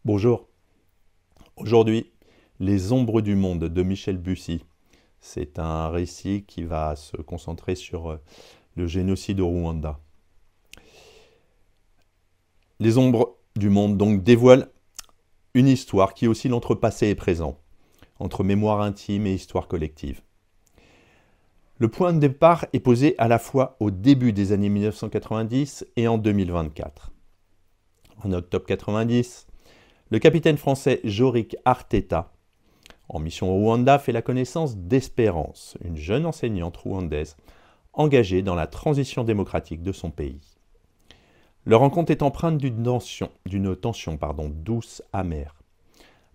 Bonjour. Aujourd'hui, Les ombres du monde de Michel Bussy. C'est un récit qui va se concentrer sur le génocide au Rwanda. Les ombres du monde donc dévoilent une histoire qui oscille entre passé et présent, entre mémoire intime et histoire collective. Le point de départ est posé à la fois au début des années 1990 et en 2024. En octobre 90, le capitaine français Jorik Arteta, en mission au Rwanda, fait la connaissance d'Espérance, une jeune enseignante rwandaise engagée dans la transition démocratique de son pays. Leur rencontre est empreinte d'une tension douce, amère.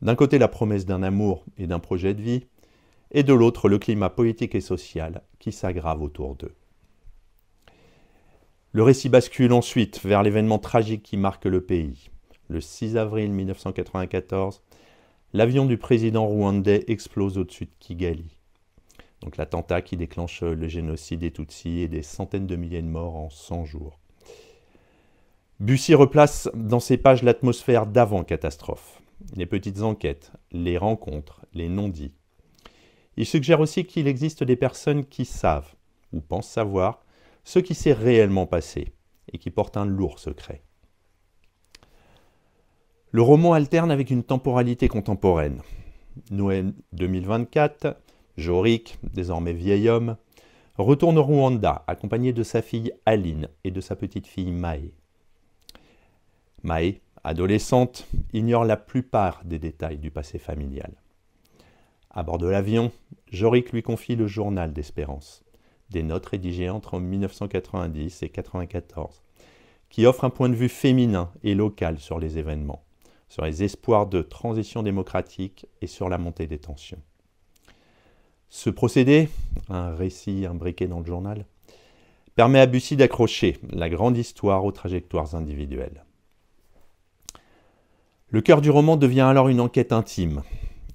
D'un côté, la promesse d'un amour et d'un projet de vie, et de l'autre, le climat politique et social qui s'aggrave autour d'eux. Le récit bascule ensuite vers l'événement tragique qui marque le pays. Le 6 avril 1994, l'avion du président rwandais explose au-dessus de Kigali. Donc l'attentat qui déclenche le génocide des Tutsis et des centaines de milliers de morts en 100 jours. Bussy replace dans ses pages l'atmosphère d'avant-catastrophe. Les petites enquêtes, les rencontres, les non-dits. Il suggère aussi qu'il existe des personnes qui savent, ou pensent savoir, ce qui s'est réellement passé, et qui portent un lourd secret. Le roman alterne avec une temporalité contemporaine. Noël 2024, Jorik, désormais vieil homme, retourne au Rwanda, accompagné de sa fille Aline et de sa petite-fille Mae. Mae, adolescente, ignore la plupart des détails du passé familial. À bord de l'avion, Jorik lui confie le journal d'Espérance, des notes rédigées entre 1990 et 1994, qui offrent un point de vue féminin et local sur les événements, sur les espoirs de transition démocratique et sur la montée des tensions. Ce procédé, un récit imbriqué dans le journal, permet à Bussy d'accrocher la grande histoire aux trajectoires individuelles. Le cœur du roman devient alors une enquête intime.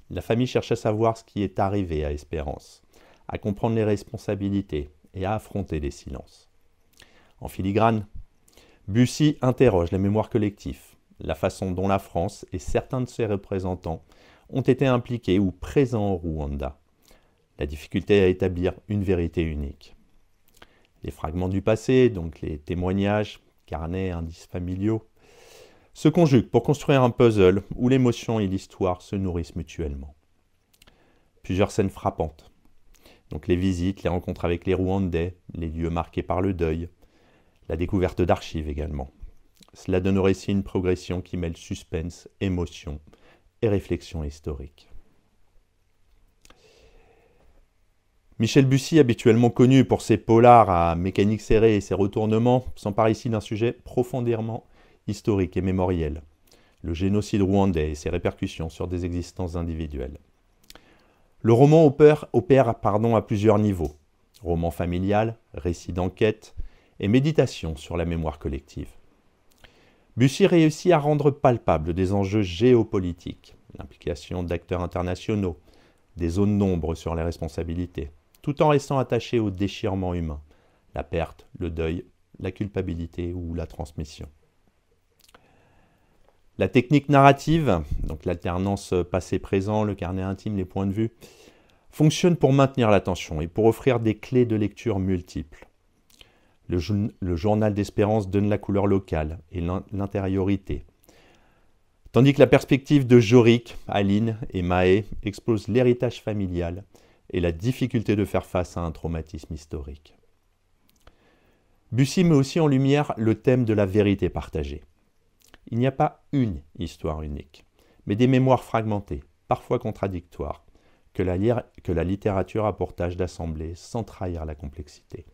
La famille cherche à savoir ce qui est arrivé à Espérance, à comprendre les responsabilités et à affronter les silences. En filigrane, Bussy interroge la mémoire collective, la façon dont la France et certains de ses représentants ont été impliqués ou présents au Rwanda, la difficulté à établir une vérité unique. Les fragments du passé, donc les témoignages, carnets, indices familiaux, se conjuguent pour construire un puzzle où l'émotion et l'histoire se nourrissent mutuellement. Plusieurs scènes frappantes, donc les visites, les rencontres avec les Rwandais, les lieux marqués par le deuil, la découverte d'archives également. Cela donne au récit une progression qui mêle suspense, émotion et réflexion historique. Michel Bussy, habituellement connu pour ses polars à mécanique serrée et ses retournements, s'empare ici d'un sujet profondément historique et mémoriel, le génocide rwandais et ses répercussions sur des existences individuelles. Le roman opère à plusieurs niveaux, roman familial, récit d'enquête et méditation sur la mémoire collective. Bussy réussit à rendre palpables des enjeux géopolitiques, l'implication d'acteurs internationaux, des zones d'ombre sur les responsabilités, tout en restant attaché au déchirement humain, la perte, le deuil, la culpabilité ou la transmission. La technique narrative, donc l'alternance passé-présent, le carnet intime, les points de vue, fonctionne pour maintenir l'attention et pour offrir des clés de lecture multiples. Le journal d'Espérance donne la couleur locale et l'intériorité, tandis que la perspective de Jorik, Aline et Mae expose l'héritage familial et la difficulté de faire face à un traumatisme historique. Bussy met aussi en lumière le thème de la vérité partagée. Il n'y a pas une histoire unique, mais des mémoires fragmentées, parfois contradictoires, que la littérature a pour tâche d'assembler sans trahir la complexité.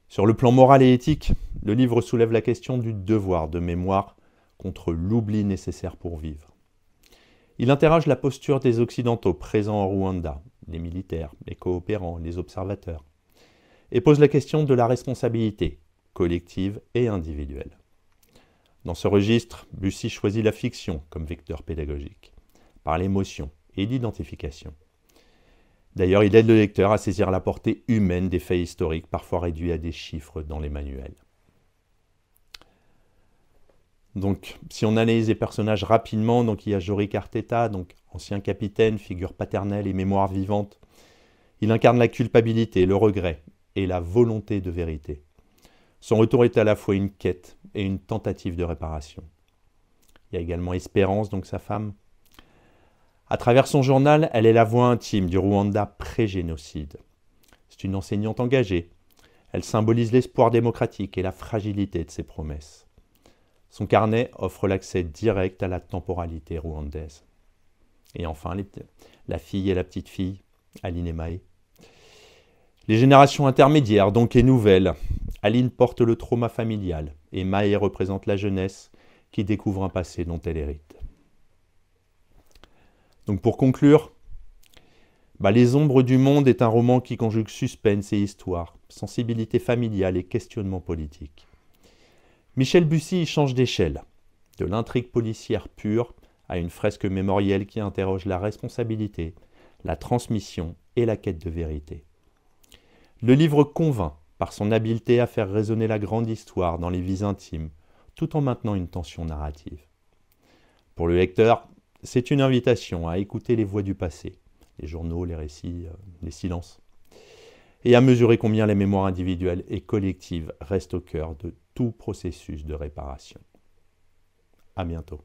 Sur le plan moral et éthique, le livre soulève la question du devoir de mémoire contre l'oubli nécessaire pour vivre. Il interroge la posture des Occidentaux présents au Rwanda, les militaires, les coopérants, les observateurs, et pose la question de la responsabilité, collective et individuelle. Dans ce registre, Bussy choisit la fiction comme vecteur pédagogique, par l'émotion et l'identification. D'ailleurs, il aide le lecteur à saisir la portée humaine des faits historiques, parfois réduits à des chiffres dans les manuels. Donc, si on analyse les personnages rapidement, donc il y a Jorik Arteta, donc ancien capitaine, figure paternelle et mémoire vivante. Il incarne la culpabilité, le regret et la volonté de vérité. Son retour est à la fois une quête et une tentative de réparation. Il y a également Espérance, donc sa femme. À travers son journal, elle est la voix intime du Rwanda pré-génocide. C'est une enseignante engagée. Elle symbolise l'espoir démocratique et la fragilité de ses promesses. Son carnet offre l'accès direct à la temporalité rwandaise. Et enfin, la fille et la petite fille, Aline et Maë. Les générations intermédiaires, donc, et nouvelles. Aline porte le trauma familial et Maë représente la jeunesse qui découvre un passé dont elle hérite. Donc pour conclure, Les ombres du monde est un roman qui conjugue suspense et histoire, sensibilité familiale et questionnement politique. Michel Bussy y change d'échelle, de l'intrigue policière pure à une fresque mémorielle qui interroge la responsabilité, la transmission et la quête de vérité. Le livre convainc par son habileté à faire résonner la grande histoire dans les vies intimes, tout en maintenant une tension narrative. Pour le lecteur, c'est une invitation à écouter les voix du passé, les journaux, les récits, les silences, et à mesurer combien la mémoire individuelle et collective reste au cœur de tout processus de réparation. À bientôt.